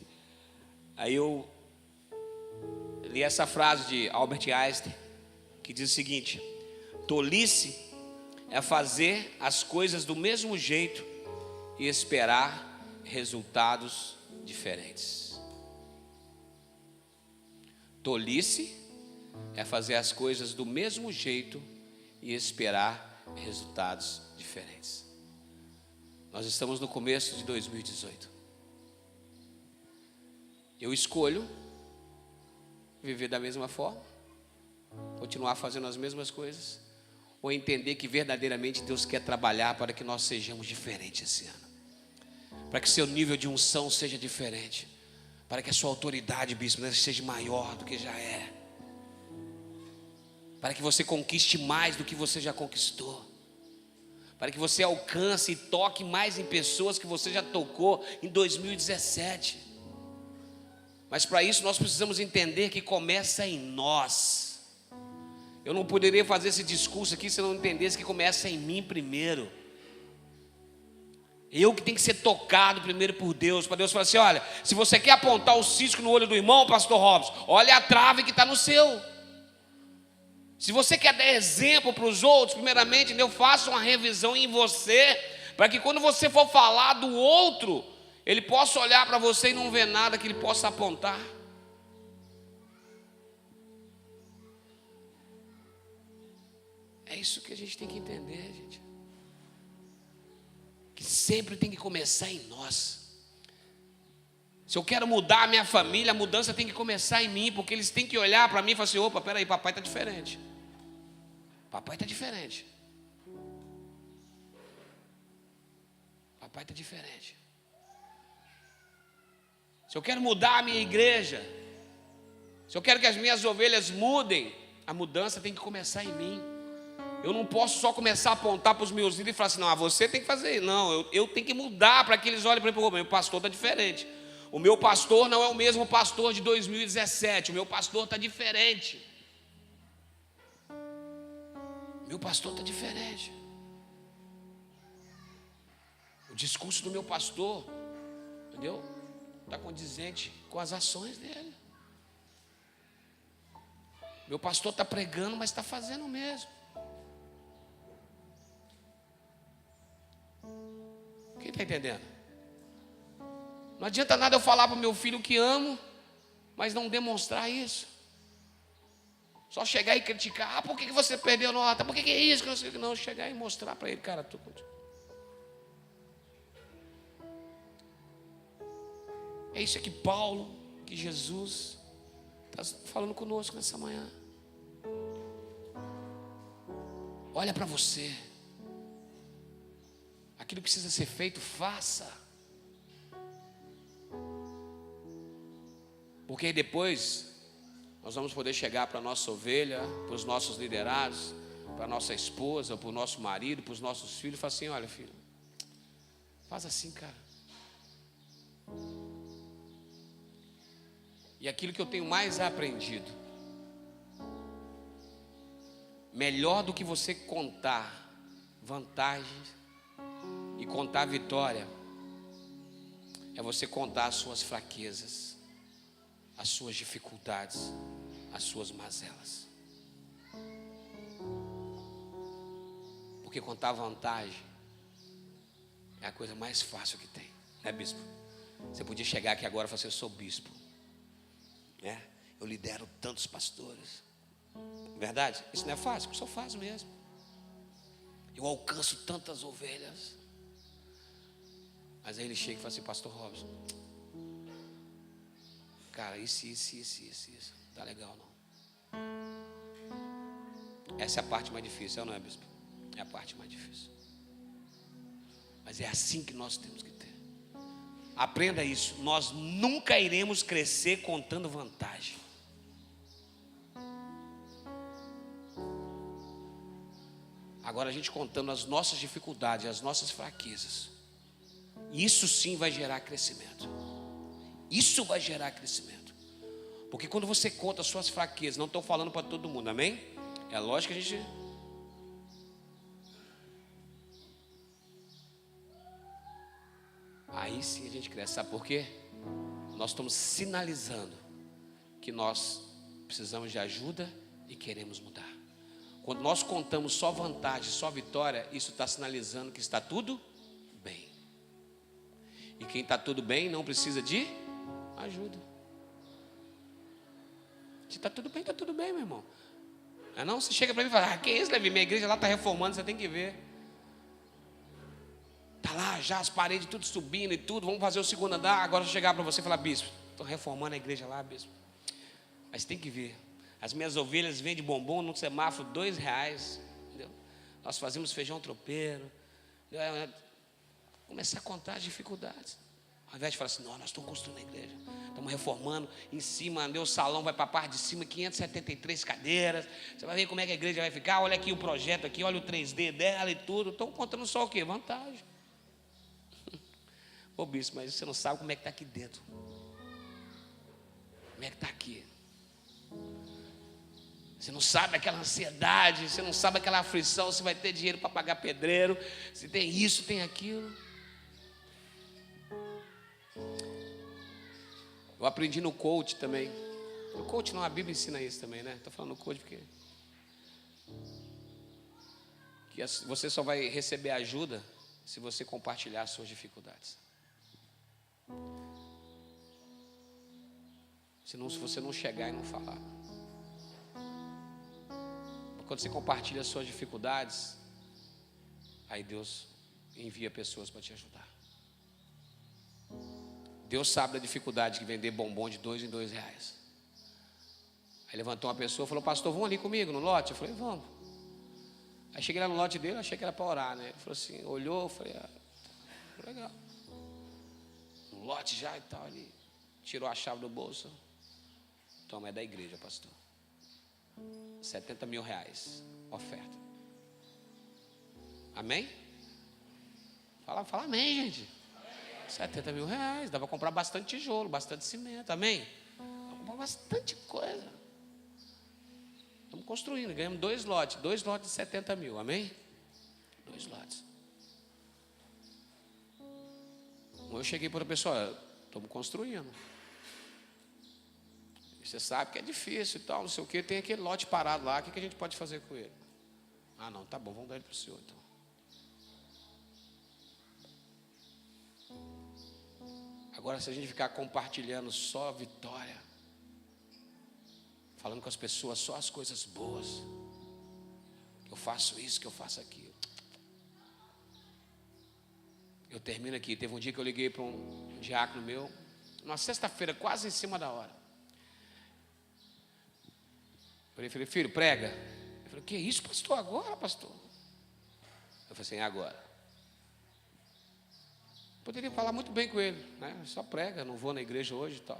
Aí eu li essa frase de Albert Einstein, que diz o seguinte: tolice é fazer as coisas do mesmo jeito e esperar resultados diferentes. Tolice é fazer as coisas do mesmo jeito e esperar resultados diferentes. Nós estamos no começo de 2018. Eu escolho viver da mesma forma, continuar fazendo as mesmas coisas, ou entender que verdadeiramente Deus quer trabalhar para que nós sejamos diferentes esse ano, para que seu nível de unção seja diferente, para que a sua autoridade, bispo, seja maior do que já é, para que você conquiste mais do que você já conquistou, para que você alcance e toque mais em pessoas que você já tocou em 2017. Mas para isso nós precisamos entender que começa em nós. Eu não poderia fazer esse discurso aqui se eu não entendesse que começa em mim primeiro. Eu que tenho que ser tocado primeiro por Deus, para Deus falar assim, olha, se você quer apontar o cisco no olho do irmão, pastor Robson, olha a trave que está no seu. Se você quer dar exemplo para os outros, primeiramente, eu faço uma revisão em você, para que quando você for falar do outro, ele possa olhar para você e não ver nada que ele possa apontar. É isso que a gente tem que entender, gente. Que sempre tem que começar em nós. Se eu quero mudar a minha família, a mudança tem que começar em mim, porque eles têm que olhar para mim e falar assim, opa, peraí, papai está diferente. Papai está diferente. Papai está diferente. Se eu quero mudar a minha igreja, se eu quero que as minhas ovelhas mudem, a mudança tem que começar em mim. Eu não posso só começar a apontar para os meus líderes e falar assim, não, você tem que fazer isso. Não, eu tenho que mudar para que eles olhem para mim, o meu pastor está diferente. O meu pastor não é o mesmo pastor de 2017, o meu pastor está diferente. Meu pastor está diferente. O discurso do meu pastor, entendeu? Está condizente com as ações dele. Meu pastor está pregando, mas está fazendo o mesmo. Quem está entendendo? Não adianta nada eu falar para o meu filho que amo, mas não demonstrar isso. Só chegar e criticar, por que você perdeu nota? Por que é isso? Não, chegar e mostrar para ele, cara, tu. É isso que Paulo, que Jesus está falando conosco nessa manhã. Olha para você. Aquilo que precisa ser feito, faça. Porque aí depois nós vamos poder chegar para a nossa ovelha, para os nossos liderados, para a nossa esposa, para o nosso marido, para os nossos filhos, fala assim: olha, filho, faz assim, cara. E aquilo que eu tenho mais aprendido, melhor do que você contar vantagens e contar vitória, é você contar as suas fraquezas, as suas dificuldades, as suas mazelas. Porque contar vantagem é a coisa mais fácil que tem, né, bispo? Você podia chegar aqui agora e falar assim: eu sou bispo, né? Eu lidero tantos pastores. Verdade? Isso não é fácil? Eu só faço mesmo. Eu alcanço tantas ovelhas. Mas aí ele chega e fala assim: pastor Robson, cara, isso. Tá legal não. Essa é a parte mais difícil, não é, bispo? É a parte mais difícil. Mas é assim que nós temos que ter. Aprenda isso. Nós nunca iremos crescer contando vantagem. Agora a gente contando as nossas dificuldades, as nossas fraquezas, isso sim vai gerar crescimento. Isso vai gerar crescimento. Porque quando você conta as suas fraquezas, não estou falando para todo mundo, amém? É lógico que a gente... Aí sim a gente cresce. Sabe por quê? Nós estamos sinalizando que nós precisamos de ajuda e queremos mudar. Quando nós contamos só vantagem, só vitória, isso está sinalizando que está tudo bem. E quem está tudo bem não precisa de ajuda. Se está tudo bem, meu irmão. Não, você chega para mim e fala: que isso, Levi? Minha igreja lá está reformando, você tem que ver. Está lá já as paredes tudo subindo e tudo, vamos fazer o segundo andar. Agora eu chegar para você e falar: bispo, estou reformando a igreja lá, bispo. Mas tem que ver. As minhas ovelhas vendem bombom no semáforo R$2, entendeu? Nós fazemos feijão tropeiro. Começar a contar as dificuldades. Ao invés de falar assim: não, nós estamos construindo a igreja, estamos reformando, em cima, o salão vai para a parte de cima, 573 cadeiras, você vai ver como é que a igreja vai ficar, olha aqui o projeto aqui, olha o 3D dela e tudo. Estão contando só o quê? Vantagem. Ô bispo, mas você não sabe como é que está aqui dentro. Como é que está aqui? Você não sabe aquela ansiedade, você não sabe aquela aflição, se vai ter dinheiro para pagar pedreiro, se tem isso, tem aquilo. Eu aprendi no coach também. No coach não, a Bíblia ensina isso também, né? Estou falando no coach porque você só vai receber ajuda se você compartilhar as suas dificuldades. Senão, se você não chegar e não falar. Quando você compartilha as suas dificuldades, aí Deus envia pessoas para te ajudar. Deus sabe da dificuldade de vender bombom de R$2 em R$2. Aí levantou uma pessoa e falou: pastor, vamos ali comigo no lote? Eu falei: vamos. Aí cheguei lá no lote dele, achei que era para orar, né? Ele falou assim, olhou, eu falei: legal. No lote já e tal, ele tirou a chave do bolso. Toma, é da igreja, pastor. R$70 mil, oferta. Amém? Fala amém, gente. R$70 mil, dá para comprar bastante tijolo, bastante cimento, amém? Dá para comprar bastante coisa. Estamos construindo, ganhamos 2 lotes de 70 mil, amém? 2 lotes. Eu cheguei para a pessoa: estamos construindo. Você sabe que é difícil e tal, não sei o que, tem aquele lote parado lá, o que a gente pode fazer com ele? Ah, não, tá bom, vamos dar ele para o senhor então. Agora, se a gente ficar compartilhando só vitória, falando com as pessoas só as coisas boas, que eu faço isso, que eu faço aquilo. Eu termino aqui. Teve um dia que eu liguei para um diácono meu, numa sexta-feira, quase em cima da hora. Eu falei: filho, prega. Ele falou: que isso, pastor? Agora, pastor? Eu falei assim: agora. Poderia falar muito bem com ele, né? Só prega, não vou na igreja hoje e tal.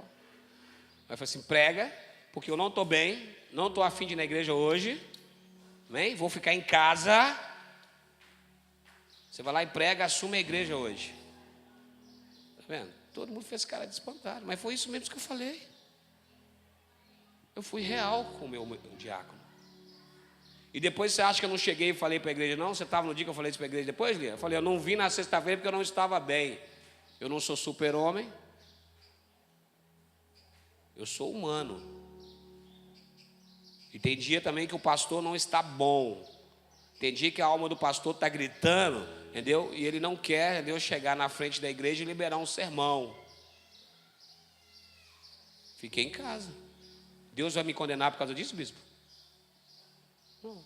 Aí eu falei assim: prega, porque eu não estou bem, não estou afim de ir na igreja hoje. Amém? Vou ficar em casa. Você vai lá e prega, assume a igreja hoje. Está vendo? Todo mundo fez cara de espantado, mas foi isso mesmo que eu falei. Eu fui real com o meu diácono. E depois você acha que eu não cheguei e falei para a igreja, não? Você estava no dia que eu falei isso para a igreja depois, Lia? Eu falei, eu não vim na sexta-feira porque eu não estava bem. Eu não sou super-homem. Eu sou humano. E tem dia também que o pastor não está bom. Tem dia que a alma do pastor está gritando, entendeu? E ele não quer, entendeu, chegar na frente da igreja e liberar um sermão. Fiquei em casa. Deus vai me condenar por causa disso, bispo? Não.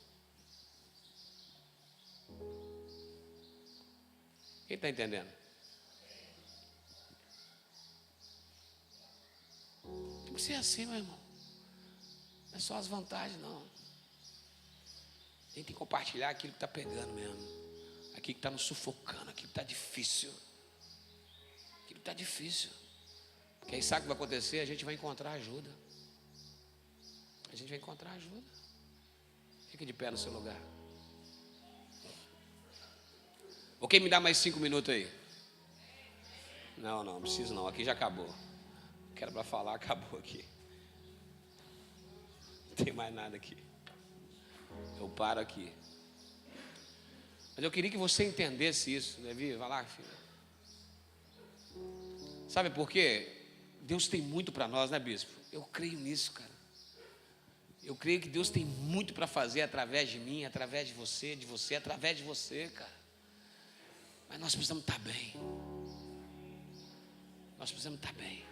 Quem está entendendo? Tem que ser assim, meu irmão. Não é só as vantagens, não. Tem que compartilhar aquilo que está pegando mesmo. Aquilo que está nos sufocando, aquilo que está difícil. Aquilo que está difícil. Porque aí sabe o que vai acontecer? A gente vai encontrar ajuda. A gente vai encontrar ajuda. Fica de pé no seu lugar. Ok, me dá mais 5 minutos aí. Não preciso não. Aqui já acabou. Quero para falar, acabou aqui. Não tem mais nada aqui. Eu paro aqui. Mas eu queria que você entendesse isso, Levi. Vai lá, filho. Sabe por quê? Deus tem muito para nós, né, bispo? Eu creio nisso, cara. Eu creio que Deus tem muito para fazer através de mim, através de você, através de você, cara. Mas nós precisamos estar bem. Nós precisamos estar bem.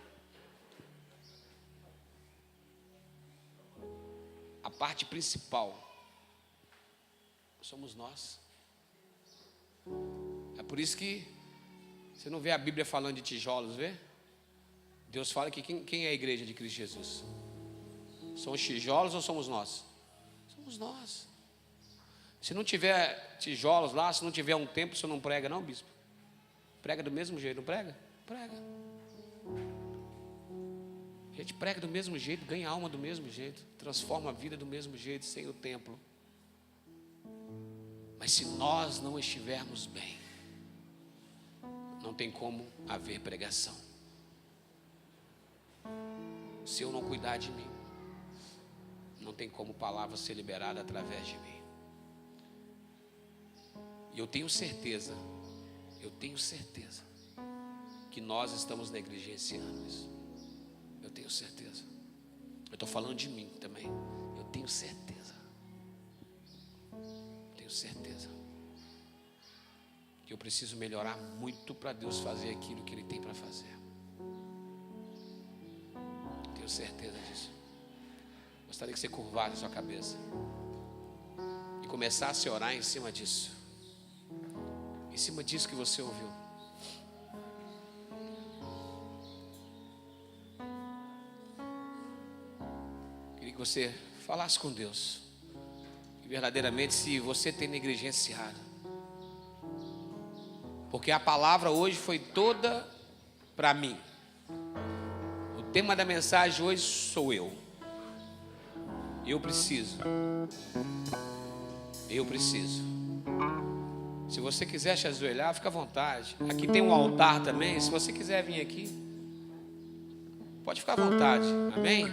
A parte principal somos nós. É por isso que você não vê a Bíblia falando de tijolos, vê? Deus fala que quem é a igreja de Cristo Jesus? São os tijolos ou somos nós? Somos nós. Se não tiver tijolos lá, se não tiver um templo, você não prega não, bispo? Prega do mesmo jeito, não prega? Prega. A gente prega do mesmo jeito, ganha alma do mesmo jeito, transforma a vida do mesmo jeito, sem o templo. Mas se nós não estivermos bem, não tem como haver pregação. Se eu não cuidar de mim, não tem como palavra ser liberada através de mim. E eu tenho certeza que nós estamos negligenciando isso. Eu tenho certeza. Eu estou falando de mim também. Eu tenho certeza. Tenho certeza que eu preciso melhorar muito para Deus fazer aquilo que Ele tem para fazer. Tenho certeza disso. Gostaria que você curvasse a sua cabeça e começasse a orar em cima disso. Em cima disso que você ouviu. Queria que você falasse com Deus. E verdadeiramente, se você tem negligenciado. Porque a palavra hoje foi toda para mim. O tema da mensagem hoje sou eu. Eu preciso. Se você quiser se ajoelhar, fica à vontade. Aqui tem um altar também. Se você quiser vir aqui, pode ficar à vontade. Amém?